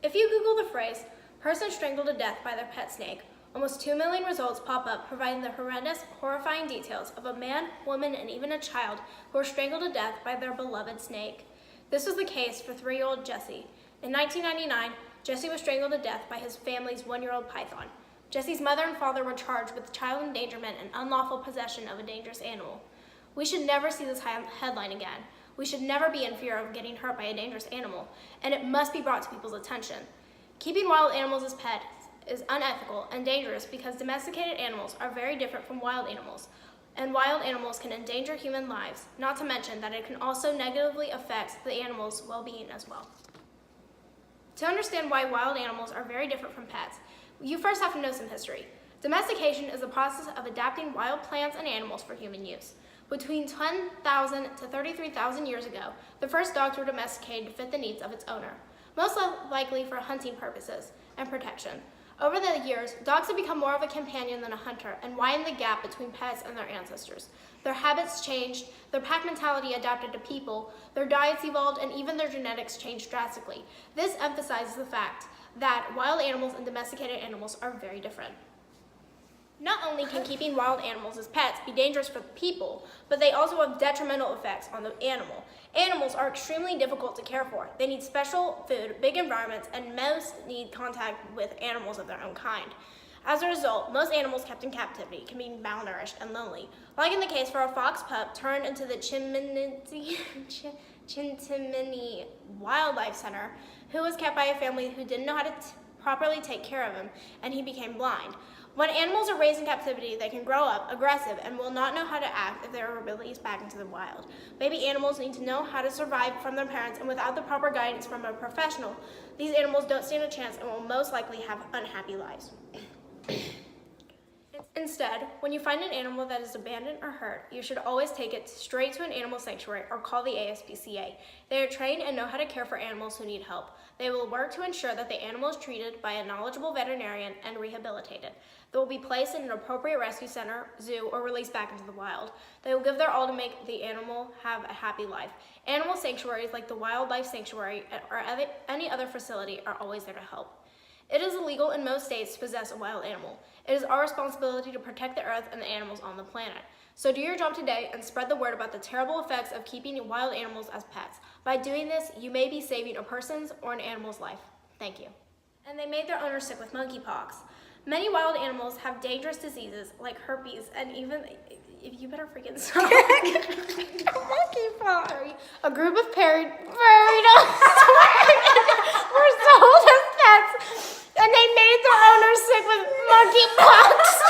If you Google the phrase, person strangled to death by their pet snake, almost 2 million results pop up providing the horrendous, horrifying details of a man, woman, and even a child who were strangled to death by their beloved snake. This was the case for 3-year-old Jesse. In 1999, Jesse was strangled to death by his family's 1-year-old python. Jesse's mother and father were charged with child endangerment and unlawful possession of a dangerous animal. We should never see this headline again. We should never be in fear of getting hurt by a dangerous animal, and it must be brought to people's attention. Keeping wild animals as pets is unethical and dangerous because domesticated animals are very different from wild animals, and wild animals can endanger human lives, not to mention that it can also negatively affect the animal's well-being as well. To understand why wild animals are very different from pets, you first have to know some history. Domestication is the process of adapting wild plants and animals for human use. Between 10,000 to 33,000 years ago, the first dogs were domesticated to fit the needs of its owner, most likely for hunting purposes and protection. Over the years, dogs have become more of a companion than a hunter and widened the gap between pets and their ancestors. Their habits changed, their pack mentality adapted to people, their diets evolved, and even their genetics changed drastically. This emphasizes the fact that wild animals and domesticated animals are very different. Not only can keeping wild animals as pets be dangerous for people, but they also have detrimental effects on the animal. Animals are extremely difficult to care for. They need special food, big environments, and most need contact with animals of their own kind. As a result, most animals kept in captivity can be malnourished and lonely, like in the case for a fox pup turned into the Chintamani Wildlife Center, who was kept by a family who didn't know how to properly take care of him, and he became blind. When animals are raised in captivity, they can grow up aggressive and will not know how to act if they are released back into the wild. Baby animals need to know how to survive from their parents, and without the proper guidance from a professional, these animals don't stand a chance and will most likely have unhappy lives. Instead, when you find an animal that is abandoned or hurt, you should always take it straight to an animal sanctuary or call the ASPCA. They are trained and know how to care for animals who need help. They will work to ensure that the animal is treated by a knowledgeable veterinarian and rehabilitated. They will be placed in an appropriate rescue center, zoo, or released back into the wild. They will give their all to make the animal have a happy life. Animal sanctuaries like the Wildlife Sanctuary or any other facility are always there to help. It is illegal in most states to possess a wild animal. It is our responsibility to protect the earth and the animals on the planet. So do your job today and spread the word about the terrible effects of keeping wild animals as pets. By doing this, you may be saving a person's or an animal's life. Thank you. And they made their owners sick with monkeypox. Many wild animals have dangerous diseases like herpes and even, if you better freaking stop. Monkeypox. A group of prairie dogs were sold as pets, and they made their owners sick with monkeypox.